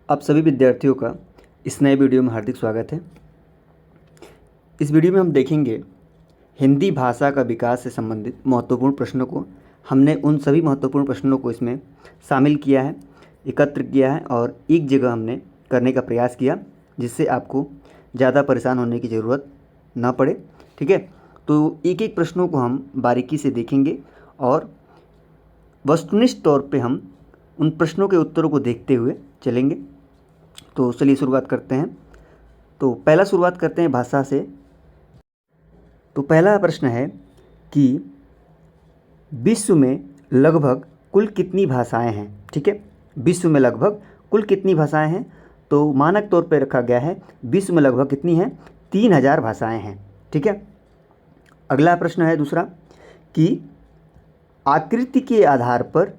आप सभी विद्यार्थियों का इस नए वीडियो में हार्दिक स्वागत है। इस वीडियो में हम देखेंगे हिंदी भाषा का विकास से संबंधित महत्वपूर्ण प्रश्नों को। हमने उन सभी महत्वपूर्ण प्रश्नों को इसमें शामिल किया है, एकत्र किया है और एक जगह हमने करने का प्रयास किया, जिससे आपको ज़्यादा परेशान होने की ज़रूरत ना पड़े। ठीक है, तो एक एक प्रश्नों को हम बारीकी से देखेंगे और वस्तुनिष्ठ तौर पे हम उन प्रश्नों के उत्तरों को देखते हुए चलेंगे। तो चलिए शुरुआत करते हैं। तो पहला शुरुआत करते हैं भाषा से। तो पहला प्रश्न है कि विश्व में लगभग कुल कितनी भाषाएं हैं। ठीक है, विश्व में लगभग कुल कितनी भाषाएं हैं। तो मानक तौर पर रखा गया है विश्व में लगभग कितनी हैं, 3000 भाषाएं हैं। ठीक है, अगला प्रश्न है दूसरा कि आकृति के आधार पर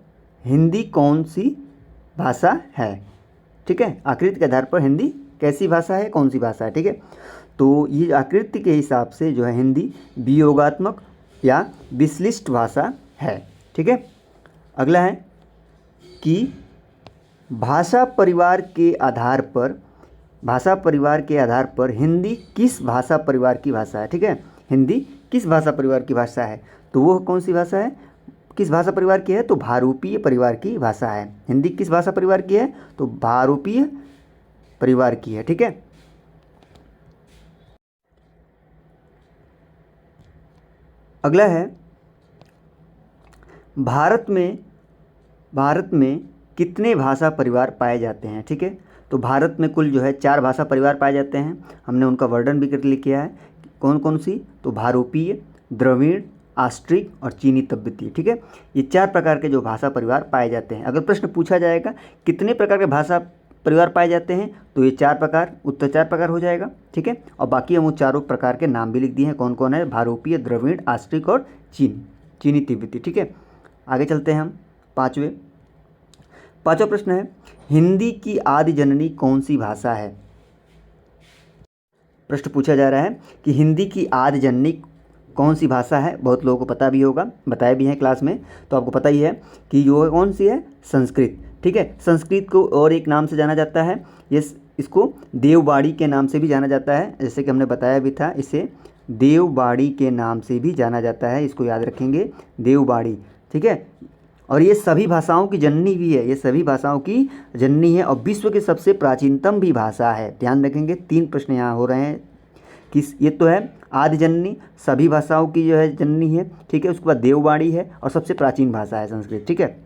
हिंदी कौन सी भाषा है। ठीक है, आकृति के आधार पर हिंदी कैसी भाषा है, कौन सी भाषा है। ठीक है, तो ये आकृति के हिसाब से जो है हिंदी वियोगात्मक या विश्लिष्ट भाषा है। ठीक है, अगला है कि भाषा परिवार के आधार पर हिंदी किस भाषा परिवार की भाषा है। ठीक है, हिंदी किस भाषा परिवार की भाषा है, तो वो कौन सी भाषा है, किस भाषा परिवार की है, तो भारूपीय परिवार की भाषा है। हिंदी किस भाषा परिवार की है, तो भारूपीय परिवार की है। ठीक है, अगला है भारत में कितने भाषा परिवार पाए जाते हैं। ठीक है, तो भारत में कुल जो है 4 भाषा परिवार पाए जाते हैं। हमने उनका वर्णन भी कर लिया है, कौन कौन सी, तो भारूपीय, द्रविड़, आस्ट्रिक और चीनी तिब्बती। ठीक है, ये 4 प्रकार के जो भाषा परिवार पाए जाते हैं। अगर प्रश्न पूछा जाएगा कितने प्रकार के भाषा परिवार पाए जाते हैं, तो ये 4 प्रकार, उत्तर 4 प्रकार हो जाएगा। ठीक है, और बाकी हम उन चारों प्रकार के नाम भी लिख दिए हैं, कौन कौन है, भारूपीय, द्रविड़, आस्ट्रिक और चीनी तिब्बती। ठीक है, आगे चलते हैं हम पांचवा प्रश्न है हिंदी की आदि जननी कौन सी भाषा है। प्रश्न पूछा जा रहा है कि हिंदी की आदि जननी कौन सी भाषा है। बहुत लोगों को पता भी होगा, बताया भी है क्लास में, तो आपको पता ही है कि जो कौन सी है, संस्कृत। ठीक है, संस्कृत को और एक नाम से जाना जाता है, इसको देववाणी के नाम से भी जाना जाता है, जैसे कि हमने बताया भी था, इसे देववाणी के नाम से भी जाना जाता है, इसको याद रखेंगे, देववाणी। ठीक है, और ये सभी भाषाओं की जननी भी है, ये सभी भाषाओं की जननी है और विश्व की सबसे प्राचीनतम भी भाषा है। ध्यान रखेंगे, 3 प्रश्न यहाँ हो रहे हैं कि ये तो है आदि जननी, सभी भाषाओं की जो है जननी है। ठीक है, उसके बाद देववाणी है और सबसे प्राचीन भाषा है संस्कृत। ठीक है,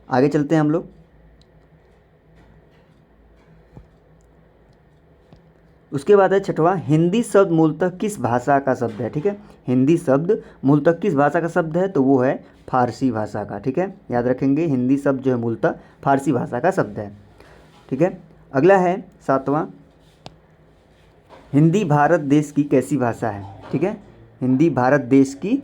आगे चलते हैं हम लोग। उसके बाद है छठवां, हिंदी शब्द मूलतः किस भाषा का शब्द है। ठीक है, हिंदी शब्द मूलतः किस भाषा का शब्द है, तो वो है फारसी भाषा का। ठीक है, याद रखेंगे, हिंदी शब्द जो है मूलतः फारसी भाषा का शब्द है। ठीक है, अगला है 7वां, हिंदी भारत देश की कैसी भाषा है। ठीक है, हिंदी भारत देश की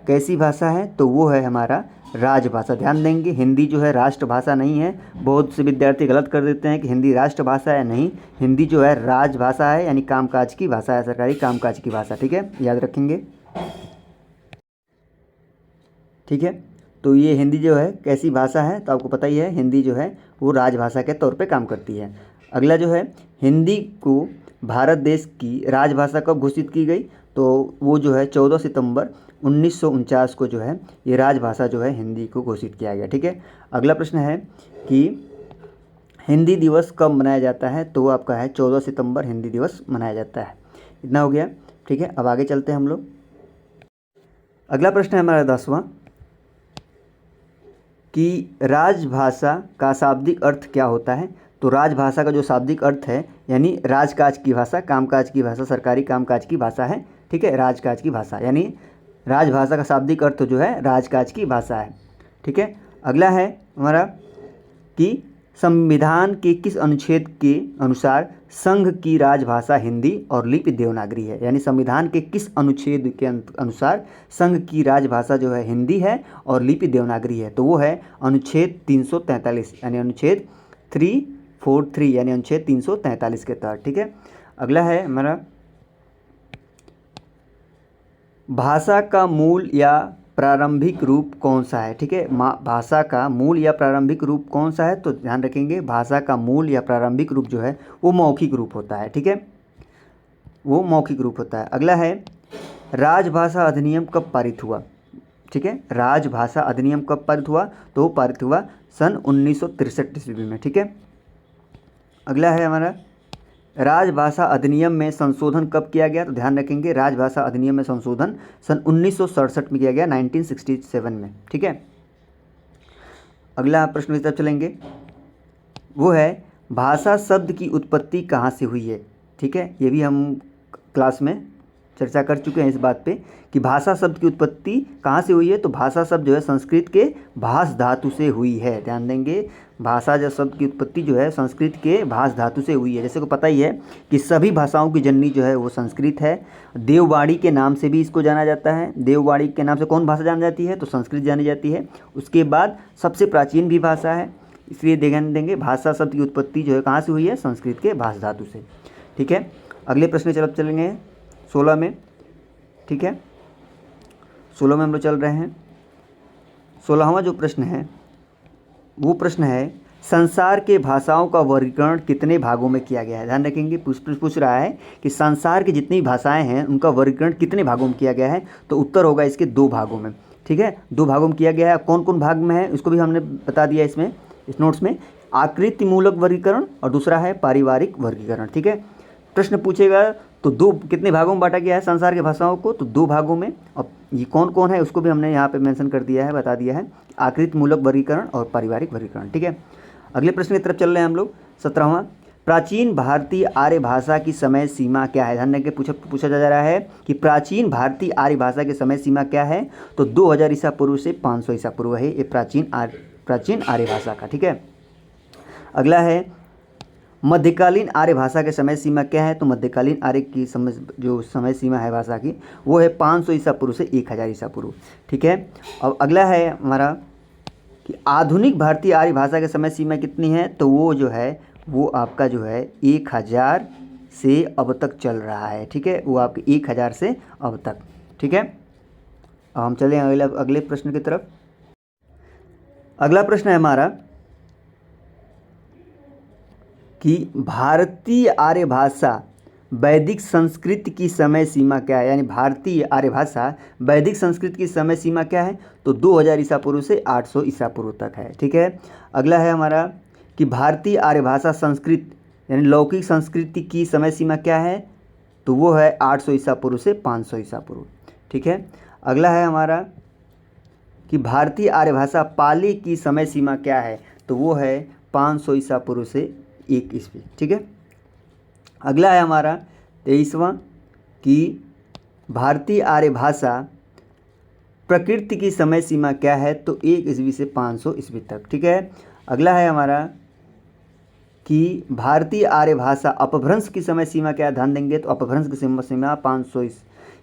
कैसी भाषा है, तो वो है हमारा राजभाषा। ध्यान देंगे, हिंदी जो है राष्ट्रभाषा नहीं है। बहुत से विद्यार्थी गलत कर देते हैं कि हिंदी राष्ट्रभाषा है, नहीं, हिंदी जो है राजभाषा है, यानी कामकाज की भाषा है, सरकारी कामकाज की भाषा। ठीक है, याद रखेंगे। ठीक है, तो ये हिंदी जो है कैसी भाषा है, तो आपको पता ही है, हिंदी जो है वो राजभाषा के तौर पे काम करती है। अगला जो है हिंदी को भारत देश की राजभाषा कब घोषित की गई, तो वो जो है 14 सितंबर 1949 को जो है ये राजभाषा जो है हिंदी को घोषित किया गया। ठीक है, अगला प्रश्न है कि हिंदी दिवस कब मनाया जाता है, तो वो आपका है 14 सितंबर हिंदी दिवस मनाया जाता है। इतना हो गया। ठीक है, अब आगे चलते हैं हम लोग। अगला प्रश्न है हमारा 10वां कि राजभाषा का शाब्दिक अर्थ क्या होता है। तो राजभाषा का जो शाब्दिक अर्थ है, यानी राजकाज की भाषा, कामकाज की भाषा, सरकारी कामकाज की भाषा है। ठीक है, राजकाज की भाषा, यानी राजभाषा का शाब्दिक अर्थ जो है राजकाज की भाषा है। ठीक है, अगला है हमारा कि संविधान के किस अनुच्छेद के अनुसार संघ की राजभाषा हिंदी और लिपि देवनागरी है। यानी संविधान के किस अनुच्छेद के अनुसार संघ की राजभाषा जो है हिंदी है और लिपि देवनागरी है, तो वो है अनुच्छेद 343, यानी अनुच्छेद 343, यानी अनुच्छेद 343 के तहत। ठीक है, अगला है हमारा भाषा का मूल या प्रारंभिक रूप कौन सा है? ठीक है, भाषा का मूल या प्रारंभिक रूप कौन सा है? तो ध्यान रखेंगे, भाषा का मूल या प्रारंभिक रूप जो है वो मौखिक रूप होता है। ठीक है, वो मौखिक रूप होता है। अगला है, राजभाषा अधिनियम कब पारित हुआ? ठीक है, राजभाषा अधिनियम कब पारित हुआ? तो वो पारित हुआ सन 1963 ईस्वी में। ठीक है, अगला है हमारा, राजभाषा अधिनियम में संशोधन कब किया गया? तो ध्यान रखेंगे, राजभाषा अधिनियम में संशोधन सन 1967 में किया गया, 1967 में। ठीक है, अगला प्रश्न की तरफ चलेंगे, वो है भाषा शब्द की उत्पत्ति कहाँ से हुई है? ठीक है, ये भी हम क्लास में चर्चा कर चुके हैं इस बात पे कि भाषा शब्द की उत्पत्ति कहाँ से हुई है। तो भाषा शब्द जो है संस्कृत के भाष धातु से हुई है। ध्यान देंगे, भाषा जो शब्द की उत्पत्ति जो है संस्कृत के भाष धातु से हुई है। जैसे को पता ही है कि सभी भाषाओं की जननी जो है वो संस्कृत है। देववाणी के नाम से भी इसको जाना जाता है। देववाणी के नाम से कौन भाषा जानी जाती है? तो संस्कृत जानी जाती है। उसके बाद सबसे प्राचीन भी भाषा है, इसलिए ध्यान देंगे भाषा शब्द की उत्पत्ति जो है कहाँ से हुई है? संस्कृत के भाष धातु से। ठीक है, अगले प्रश्न की तरफ चलेंगे 16 में। ठीक है, 16 में हम लोग चल रहे हैं। 16वां जो प्रश्न है वो प्रश्न है, संसार के भाषाओं का वर्गीकरण कितने भागों में किया गया है? ध्यान रखेंगे, पूछ रहा है कि संसार की जितनी भाषाएं हैं उनका वर्गीकरण कितने भागों में किया गया है? तो उत्तर होगा इसके 2 भागों में। ठीक है, 2 भागों में किया गया है। कौन कौन भाग में है इसको भी हमने बता दिया इसमें, इस नोट्स में। आकृति मूलक वर्गीकरण और दूसरा है पारिवारिक वर्गीकरण। ठीक है, प्रश्न पूछेगा तो 2 कितने भागों में बांटा गया है संसार के भाषाओं को? तो 2 भागों में। अब ये कौन कौन है उसको भी हमने यहाँ पे मेंशन कर दिया है, बता दिया है, आकृति मूलक वर्गीकरण और पारिवारिक वर्गीकरण। ठीक है, अगले प्रश्न की तरफ चल रहे हैं हम लोग। 17वां, प्राचीन भारतीय आर्य भाषा की समय सीमा क्या है? ध्यान देंगे, पूछा जा रहा है कि प्राचीन भारतीय आर्य भाषा की समय सीमा क्या है? तो 2000 ईसा पूर्व से 500 ईसा पूर्व है ये प्राचीन आर्य भाषा का। ठीक है, अगला है, मध्यकालीन आर्य भाषा के समय सीमा क्या है? तो मध्यकालीन आर्य की समय सीमा है भाषा की वो है 500 ईसा पूर्व से 1000 ईसा पूर्व। ठीक है, अब अगला है हमारा कि आधुनिक भारतीय आर्य भाषा के समय सीमा कितनी है? तो वो जो है वो आपका जो है 1000 से अब तक चल रहा है। ठीक है, वो आपके 1000 से अब तक। ठीक है, अब हम चलें अगले प्रश्न की तरफ। अगला प्रश्न है हमारा कि भारतीय आर्य भाषा वैदिक संस्कृत की समय सीमा क्या है? यानी भारतीय आर्य भाषा वैदिक संस्कृत की समय सीमा क्या है? तो 2000 ईसा पूर्व से 800 ईसा पूर्व तक है। ठीक है, अगला है हमारा कि भारतीय आर्य भाषा संस्कृत यानी लौकिक संस्कृति की समय सीमा क्या है? तो वो है 800 ईसा पूर्व से 500 ईसा पूर्व। ठीक है, अगला है हमारा कि भारतीय आर्य भाषा पाली की समय सीमा क्या है? तो वो है 500 ईसा पूर्व से 1 ईस्वी। ठीक है, अगला है हमारा 23वां कि भारतीय आर्य भाषा प्रकृति की समय सीमा क्या है? तो 1 ईस्वी से 500 ईस्वी तक। ठीक है, अगला है हमारा कि भारतीय आर्य भाषा अपभ्रंश की समय सीमा क्या है? ध्यान देंगे तो अपभ्रंश की समय सीमा 500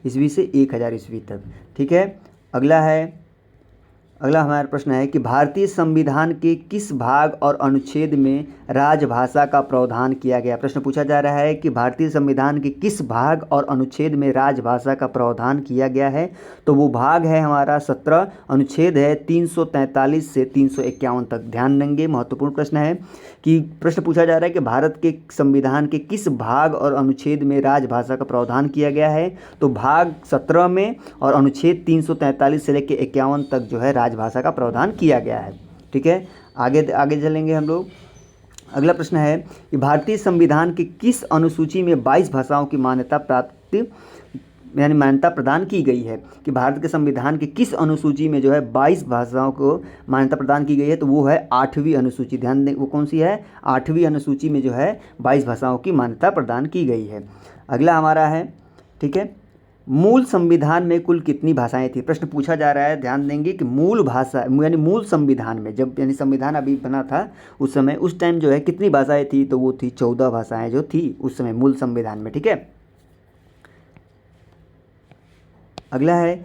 ईस्वी से 1000 ईस्वी तक। ठीक है, अगला हमारा प्रश्न है कि भारतीय संविधान के किस भाग और अनुच्छेद में राजभाषा का प्रावधान किया गया? प्रश्न पूछा जा रहा है कि भारतीय संविधान के किस भाग और अनुच्छेद में राजभाषा का प्रावधान किया गया है? तो वो भाग है हमारा 17, अनुच्छेद है 343 से 351 तक। ध्यान देंगे, महत्वपूर्ण प्रश्न है कि प्रश्न पूछा जा रहा है कि भारत के संविधान के किस भाग और अनुच्छेद में राजभाषा का प्रावधान किया गया है? तो भाग 17 में और अनुच्छेद 343 से लेकर 51 तक जो है राजभाषा का प्रावधान किया गया है। ठीक है, आगे चलेंगे हम लोग। अगला प्रश्न है कि भारतीय संविधान की किस अनुसूची में 22 भाषाओं की मान्यता प्रदान की गई है? कि भारत के संविधान की किस अनुसूची में जो है 22 भाषाओं को मान्यता प्रदान की गई है? तो वो है 8वीं अनुसूची। ध्यान दें, वो कौन सी है? 8वीं अनुसूची में जो है 22 भाषाओं की मान्यता प्रदान की गई है। अगला हमारा है, ठीक है, मूल संविधान में कुल कितनी भाषाएं थी? प्रश्न पूछा जा रहा है। ध्यान देंगे कि मूल भाषा यानी मूल संविधान में जब यानी संविधान अभी बना था उस समय उस टाइम जो है कितनी भाषाएं थी? तो वो थी 14 भाषाएं जो थी उस समय मूल संविधान में। ठीक है, अगला है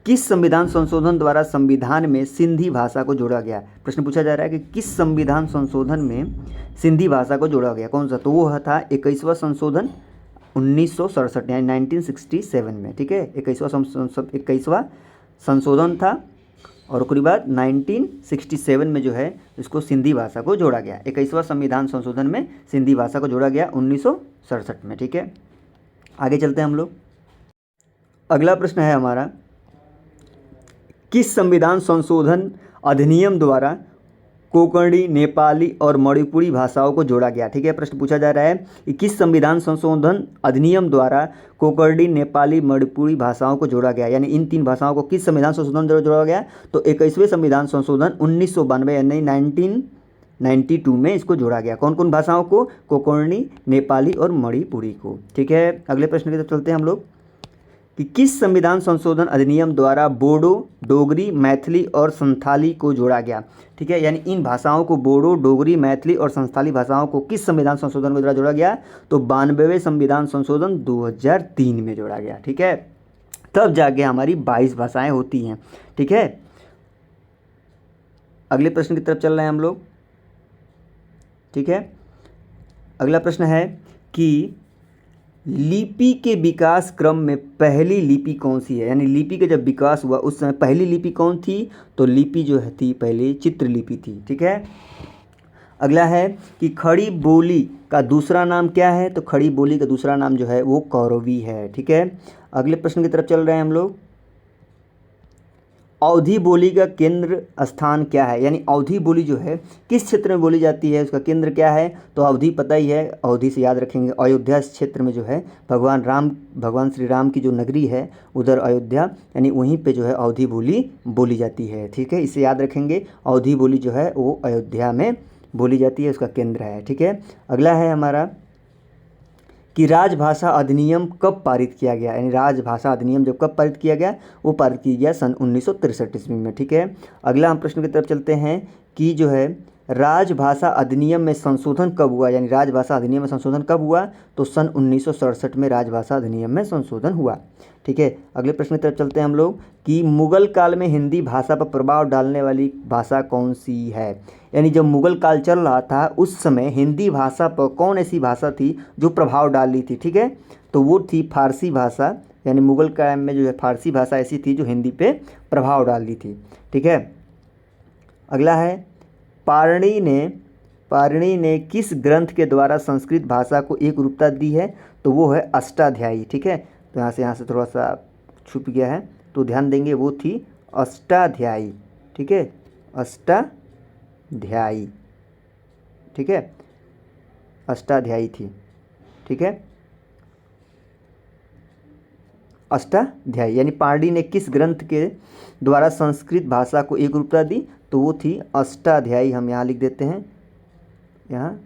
किस संविधान संशोधन द्वारा संविधान में सिंधी भाषा को जोड़ा गया? प्रश्न पूछा जा रहा है कि किस संविधान संशोधन में सिंधी भाषा को जोड़ा गया? कौन सा? तो वो था 21वां संशोधन 1967 यानी 1967 में। ठीक है, 21वां संशोधन था और उसके बाद 1967 में जो है इसको सिंधी भाषा को जोड़ा गया। 21वां संविधान संशोधन में सिंधी भाषा को जोड़ा गया 1967 में। ठीक है, आगे चलते हैं हम लोग। अगला प्रश्न है हमारा, किस संविधान संशोधन अधिनियम द्वारा कोंकणी, नेपाली और मणिपुरी भाषाओं को जोड़ा गया। ठीक है, प्रश्न पूछा जा रहा है कि किस संविधान संशोधन अधिनियम द्वारा कोंकणी, नेपाली, मणिपुरी भाषाओं को जोड़ा गया, यानी इन 3 भाषाओं को किस संविधान संशोधन द्वारा जोड़ा गया। तो 21वें संविधान संशोधन 1992 यानी 1992 में इसको जोड़ा गया। कौन कौन भाषाओं को? कोंकणी, नेपाली और मणिपुरी को। ठीक है, अगले प्रश्न की तरफ चलते हैं हम लोग कि किस संविधान संशोधन अधिनियम द्वारा बोडो, डोगरी, मैथिली और संथाली को जोड़ा गया। ठीक है, यानी इन भाषाओं को बोडो, डोगरी, मैथिली और संथाली भाषाओं को किस संविधान संशोधन के द्वारा जोड़ा गया। तो 92वें संविधान संशोधन 2003 में जोड़ा गया। ठीक है, तब जाके हमारी 22 भाषाएं होती हैं। ठीक है, अगले प्रश्न की तरफ चल रहे हैं हम लोग। ठीक है, अगला प्रश्न है कि लिपि के विकास क्रम में पहली लिपि कौन सी है, यानी लिपि का जब विकास हुआ उस समय पहली लिपि कौन थी। तो लिपि जो है थी पहले चित्रलिपि थी। ठीक है, अगला है कि खड़ी बोली का दूसरा नाम क्या है। तो खड़ी बोली का दूसरा नाम जो है वो कौरवी है। ठीक है, अगले प्रश्न की तरफ चल रहे हैं हम लोग। अवधी बोली का केंद्र स्थान क्या है, यानी अवधी बोली जो है किस क्षेत्र में बोली जाती है, उसका केंद्र क्या है। तो अवधी पता ही है, अवधी से याद रखेंगे अयोध्या क्षेत्र में जो है भगवान श्री राम की जो नगरी है उधर अयोध्या, यानी वहीं पे जो है अवधी बोली बोली जाती है। ठीक है, इसे याद रखेंगे, अवधी बोली जो है वो अयोध्या में बोली जाती है, उसका केंद्र है। ठीक है, अगला है हमारा कि राजभाषा अधिनियम कब पारित किया गया, यानी राजभाषा अधिनियम जब कब पारित किया गया। वो पारित किया गया सन 1963 ईस्वी में। ठीक है, अगला हम प्रश्न की तरफ चलते हैं कि जो है राजभाषा अधिनियम में संशोधन कब हुआ, यानी राजभाषा अधिनियम में संशोधन कब हुआ। तो सन 1967 में राजभाषा अधिनियम में संशोधन हुआ। ठीक है, अगले प्रश्न की तरफ चलते हैं हम लोग कि मुगल काल में हिंदी भाषा पर प्रभाव डालने वाली भाषा कौन सी है, यानी जब मुगल काल चल रहा था उस समय हिंदी भाषा पर कौन ऐसी भाषा थी जो प्रभाव डाली थी। ठीक है, तो वो थी फारसी भाषा, यानी मुगल काल में जो है फारसी भाषा ऐसी थी जो हिंदी पे प्रभाव डाल दी थी। ठीक है, अगला है पाणिनि ने किस ग्रंथ के द्वारा संस्कृत भाषा को एक रूपता दी है। तो वो है अष्टाध्यायी। ठीक है, तो यहाँ से थोड़ा सा छुप गया है तो ध्यान देंगे, वो थी अष्टाध्यायी। ठीक है, अष्टाध्यायी। ठीक है, अष्टाध्यायी थी। ठीक है, अष्टाध्यायी यानी पाणिनि ने किस ग्रंथ के द्वारा संस्कृत भाषा को एक रूपता दी। तो वो थी अष्टाध्यायी। हम यहाँ लिख देते हैं, यहाँ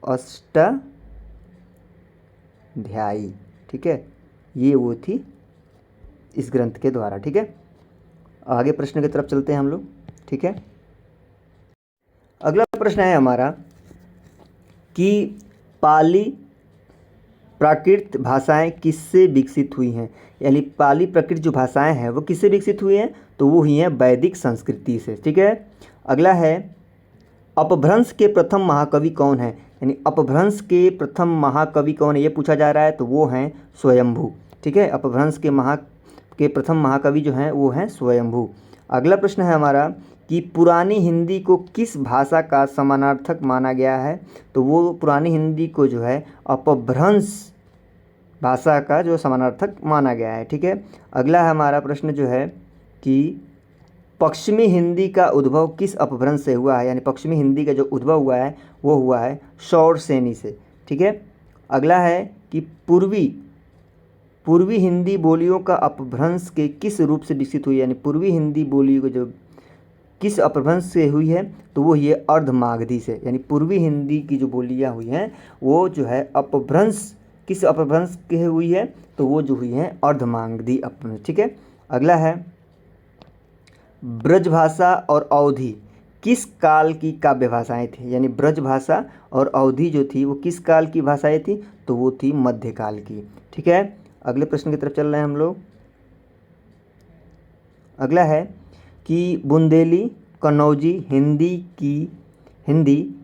अष्टाध्यायी। ठीक है, ये वो थी इस ग्रंथ के द्वारा। ठीक है, आगे प्रश्न की तरफ चलते हैं हम लोग। ठीक है, अगला प्रश्न है हमारा कि पाली प्राकृत भाषाएं किससे विकसित हुई हैं, यानी पाली प्राकृत जो भाषाएं हैं वो किससे विकसित हुई हैं। तो वो हुई हैं वैदिक संस्कृति से। ठीक है, अगला है अपभ्रंश के प्रथम महाकवि कौन है, यानी अपभ्रंश के प्रथम महाकवि कौन है ये पूछा जा रहा है। तो वो हैं स्वयंभू। ठीक है, अपभ्रंश के प्रथम महाकवि जो हैं वो हैं स्वयंभू। अगला प्रश्न है हमारा कि पुरानी हिंदी को किस भाषा का समानार्थक माना गया है। तो वो पुरानी हिंदी को जो है अपभ्रंश भाषा का जो समानार्थक माना गया है। ठीक है, अगला है हमारा प्रश्न जो है कि पश्चिमी हिंदी का उद्भव किस अपभ्रंश से हुआ है, यानी पश्चिमी हिंदी का जो उद्भव हुआ है वो हुआ है शौरसेनी से। ठीक है, अगला है कि पूर्वी हिंदी बोलियों का अपभ्रंश के किस रूप से विकसित हुई, यानी पूर्वी हिंदी बोलियों को जो किस अपभ्रंश से हुई है। तो वो ये अर्धमागधी से, यानी पूर्वी हिंदी की जो बोलियाँ हुई हैं वो जो है अपभ्रंश किस अपभ्रंश के हुई है। तो वो जो हुई है अर्धमागधी अपभ्रंश। ठीक है, अगला है ब्रजभाषा और अवधी किस काल की काव्य भाषाएँ थी, यानी ब्रजभाषा और अवधी जो थी वो किस काल की भाषाएँ थी। तो वो थी मध्यकाल की। ठीक है, अगले प्रश्न की तरफ चल रहे हैं हम लोग। अगला है कि बुंदेली कन्नौजी हिंदी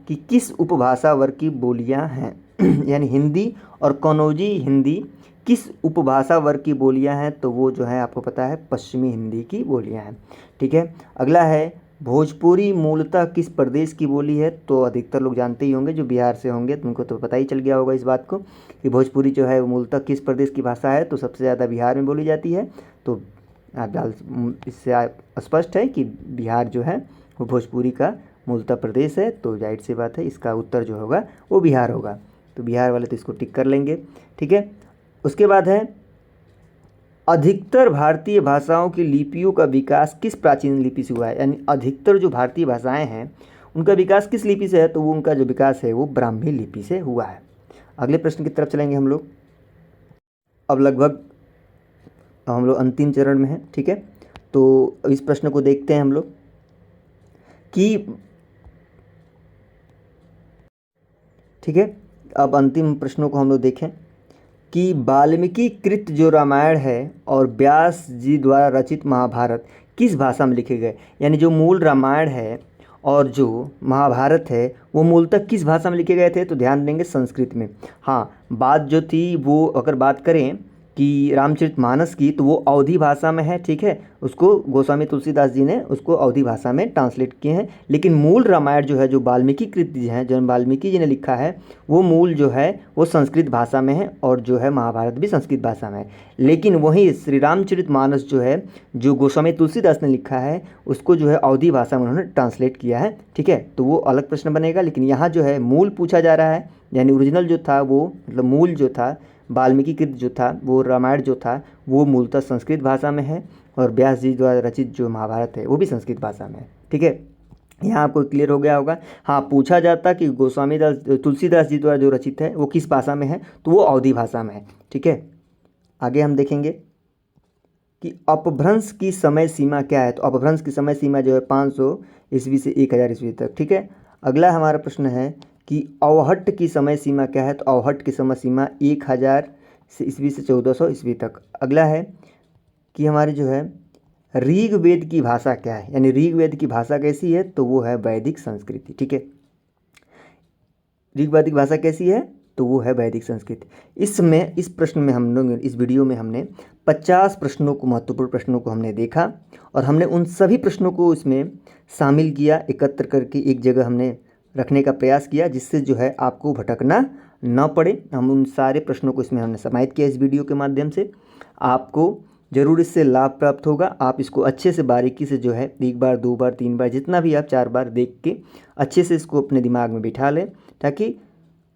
की किस उपभाषा वर्ग की बोलियां हैं यानी हिंदी और कन्नौजी हिंदी किस उपभाषा वर्ग की बोलियां हैं, तो वो जो है आपको पता है पश्चिमी हिंदी की बोलियां हैं। ठीक है, अगला है भोजपुरी मूलतः किस प्रदेश की बोली है, तो अधिकतर लोग जानते ही होंगे, जो बिहार से होंगे तो उनको तो पता ही चल गया होगा इस बात को कि भोजपुरी जो है वो मूलतः किस प्रदेश की भाषा है, तो सबसे ज़्यादा बिहार में बोली जाती है। तो आप डाल इससे स्पष्ट है कि बिहार जो है वो भोजपुरी का मूलतः प्रदेश है, तो जाहिर सी बात है इसका उत्तर जो होगा वो बिहार होगा। तो बिहार वाले तो इसको टिक कर लेंगे। ठीक है, उसके बाद है अधिकतर भारतीय भाषाओं की लिपियों का विकास किस प्राचीन लिपि से हुआ है, यानी अधिकतर जो भारतीय भाषाएं हैं उनका विकास किस लिपि से है, तो वो उनका जो विकास है वो ब्राह्मी लिपि से हुआ है। अगले प्रश्न की तरफ चलेंगे हम लोग। अब लगभग हम लोग अंतिम चरण में हैं। ठीक है, तो इस प्रश्न को देखते हैं हम लोग कि ठीक है, अब अंतिम प्रश्नों को हम लोग देखें कि वाल्मीकि कृत जो रामायण है और व्यास जी द्वारा रचित महाभारत किस भाषा में लिखे गए, यानी जो मूल रामायण है और जो महाभारत है वो मूलतः किस भाषा में लिखे गए थे, तो ध्यान देंगे संस्कृत में। हाँ, बात जो थी वो अगर बात करें कि रामचरितमानस की, तो वो अवधी भाषा में है। ठीक है, उसको गोस्वामी तुलसीदास जी ने उसको अवधी भाषा में ट्रांसलेट किए हैं, लेकिन मूल रामायण जो है जो वाल्मीकि कृत जी हैं, जो वाल्मीकि जी ने लिखा है, वो मूल जो है वो संस्कृत भाषा में है और जो है महाभारत भी संस्कृत भाषा में है। लेकिन वहीं श्री रामचरितमानस जो है जो गोस्वामी तुलसीदास ने लिखा है उसको जो है अवधी भाषा में उन्होंने ट्रांसलेट किया है। ठीक है, तो वो अलग प्रश्न बनेगा, लेकिन यहाँ जो है मूल पूछा जा रहा है, यानी ओरिजिनल जो था वो मतलब मूल जो था वाल्मीकि कृत जो था वो रामायण जो था वो मूलतः संस्कृत भाषा में है और व्यास जी द्वारा रचित जो महाभारत है वो भी संस्कृत भाषा में है। ठीक है, यहाँ आपको क्लियर हो गया होगा। हाँ, पूछा जाता कि गोस्वामी दास तुलसीदास जी द्वारा जो रचित है वो किस भाषा में है, तो वो अवधी भाषा में है। ठीक है, आगे हम देखेंगे कि अपभ्रंश की समय सीमा क्या है, तो अपभ्रंश की समय सीमा जो है 500 ईस्वी से 1000 ईस्वी तक। ठीक है, अगला हमारा प्रश्न है कि अवहट्ट की समय सीमा क्या है, तो अवहट्ट की समय सीमा 1000 से ईस्वी से 1400 ईस्वी तक। अगला है कि हमारे जो है ऋग्वेद की भाषा क्या है, यानी ऋग्वेद की भाषा कैसी है, तो वो है वैदिक संस्कृति। ठीक है, ऋग्वेदिक भाषा कैसी है, तो वो है वैदिक संस्कृत। इस प्रश्न में हम लोग इस वीडियो में हमने 50 प्रश्नों को, महत्वपूर्ण प्रश्नों को हमने देखा और हमने उन सभी प्रश्नों को इसमें शामिल किया, एकत्र करके एक जगह हमने रखने का प्रयास किया, जिससे जो है आपको भटकना न पड़े। हम उन सारे प्रश्नों को इसमें हमने समाहित किया इस वीडियो के माध्यम से। आपको ज़रूर इससे लाभ प्राप्त होगा। आप इसको अच्छे से बारीकी से जो है 1 बार 2 बार 3 बार जितना भी आप 4 बार देख के अच्छे से इसको अपने दिमाग में बिठा लें, ताकि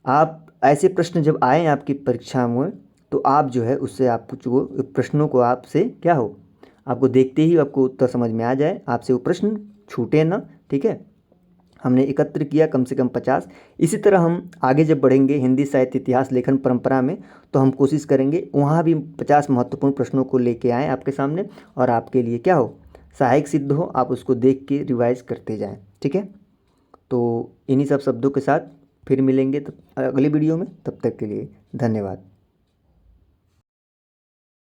आप ऐसे प्रश्न जब आएँ आपकी परीक्षा में तो आप जो है उससे आप जो प्रश्नों को आपसे क्या हो, आपको देखते ही आपको उत्तर समझ में आ जाए, आपसे वो प्रश्न छूटे ना। ठीक है, हमने एकत्र किया कम से कम 50। इसी तरह हम आगे जब बढ़ेंगे हिंदी साहित्य इतिहास लेखन परंपरा में, तो हम कोशिश करेंगे वहाँ भी 50 महत्वपूर्ण प्रश्नों को लेके आएँ आपके सामने और आपके लिए क्या हो, सहायक सिद्ध हो, आप उसको देख के रिवाइज करते जाएं। ठीक है, तो इन्हीं सब शब्दों के साथ फिर मिलेंगे तब अगले वीडियो में। तब तक के लिए धन्यवाद।